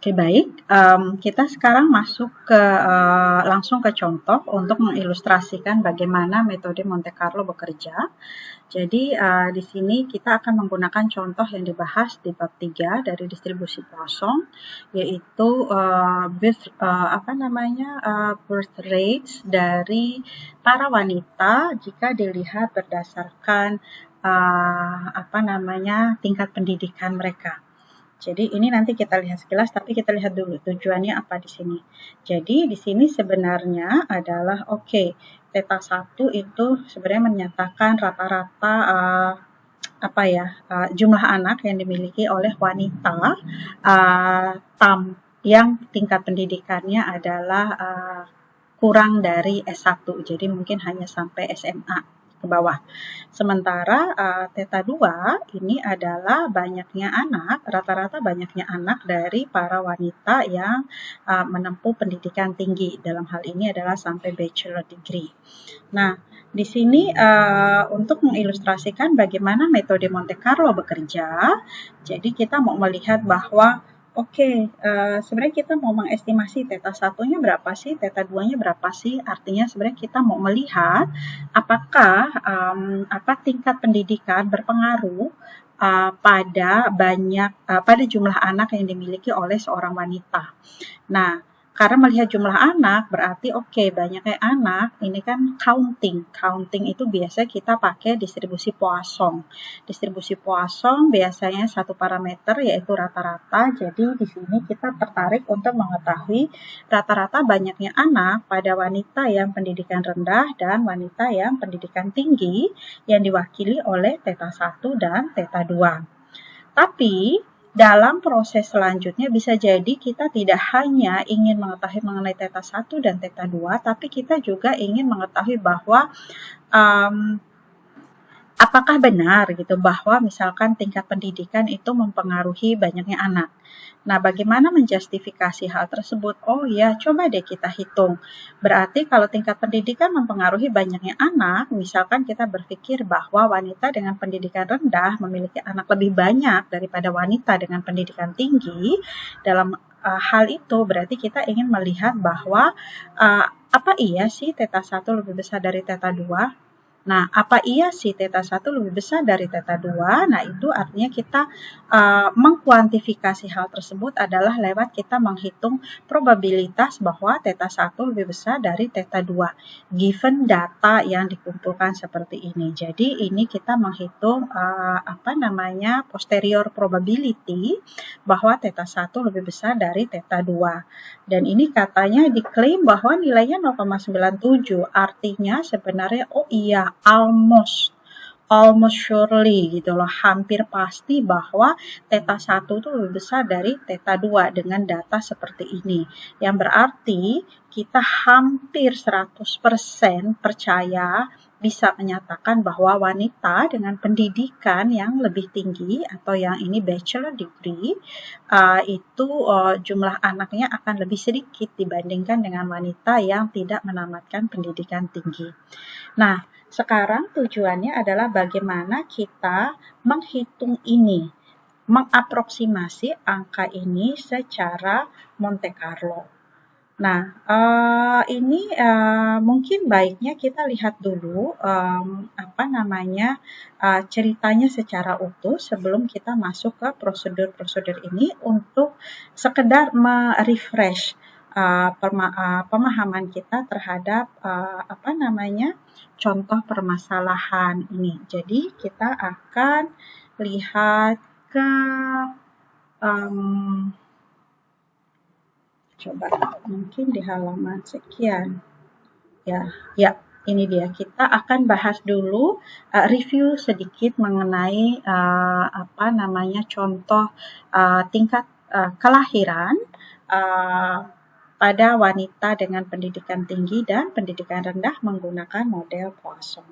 Oke, baik. Kita sekarang masuk ke langsung ke contoh untuk mengilustrasikan bagaimana metode Monte Carlo bekerja. Jadi di sini kita akan menggunakan contoh yang dibahas di bab 3 dari distribusi Poisson, yaitu birth rates dari para wanita jika dilihat berdasarkan tingkat pendidikan mereka. Jadi ini nanti kita lihat sekilas, tapi kita lihat dulu tujuannya apa di sini. Jadi di sini sebenarnya adalah theta 1 itu sebenarnya menyatakan rata-rata jumlah anak yang dimiliki oleh wanita yang tingkat pendidikannya adalah kurang dari S1. Jadi mungkin hanya sampai SMA ke bawah. Sementara theta 2 ini adalah rata-rata banyaknya anak dari para wanita yang menempuh pendidikan tinggi. Dalam hal ini adalah sampai bachelor degree. Nah, di sini untuk mengilustrasikan bagaimana metode Monte Carlo bekerja, jadi kita mau melihat bahwa sebenarnya kita mau mengestimasi theta 1-nya berapa sih, theta 2-nya berapa sih. Artinya sebenarnya kita mau melihat apakah tingkat pendidikan berpengaruh pada jumlah anak yang dimiliki oleh seorang wanita. Nah, karena melihat jumlah anak berarti banyaknya anak ini kan counting. Counting itu biasa kita pakai distribusi Poisson. Distribusi Poisson biasanya satu parameter yaitu rata-rata. Jadi di sini kita tertarik untuk mengetahui rata-rata banyaknya anak pada wanita yang pendidikan rendah dan wanita yang pendidikan tinggi yang diwakili oleh theta 1 dan theta 2. Tapi dalam proses selanjutnya bisa jadi kita tidak hanya ingin mengetahui mengenai theta 1 dan theta 2, tapi kita juga ingin mengetahui bahwa apakah benar gitu bahwa misalkan tingkat pendidikan itu mempengaruhi banyaknya anak. Nah, bagaimana menjustifikasi hal tersebut? Coba deh kita hitung. Berarti kalau tingkat pendidikan mempengaruhi banyaknya anak, misalkan kita berpikir bahwa wanita dengan pendidikan rendah memiliki anak lebih banyak daripada wanita dengan pendidikan tinggi. Dalam hal itu berarti kita ingin melihat bahwa apa iya sih theta 1 lebih besar dari theta 2? Nah, apa iya sih theta 1 lebih besar dari theta 2? Nah, itu artinya kita mengkuantifikasi hal tersebut adalah lewat kita menghitung probabilitas bahwa theta 1 lebih besar dari theta 2 given data yang dikumpulkan seperti ini. Jadi, ini kita menghitung posterior probability bahwa theta 1 lebih besar dari theta 2. Dan ini katanya diklaim bahwa nilainya 0,97. Artinya sebenarnya almost surely gitu loh, hampir pasti bahwa theta 1 itu lebih besar dari theta 2 dengan data seperti ini. Yang berarti kita hampir 100% percaya bisa menyatakan bahwa wanita dengan pendidikan yang lebih tinggi atau yang ini bachelor degree itu jumlah anaknya akan lebih sedikit dibandingkan dengan wanita yang tidak menamatkan pendidikan tinggi. Nah, sekarang tujuannya adalah bagaimana kita menghitung ini, mengaproksimasi angka ini secara Monte Carlo. Nah, ini mungkin baiknya kita lihat dulu ceritanya secara utuh sebelum kita masuk ke prosedur-prosedur ini untuk sekedar merefresh pemahaman kita terhadap contoh permasalahan ini. Jadi kita akan lihat ke coba mungkin di halaman sekian. Ya, ini dia. Kita akan bahas dulu review sedikit mengenai contoh tingkat kelahiran pada wanita dengan pendidikan tinggi dan pendidikan rendah menggunakan model Poisson.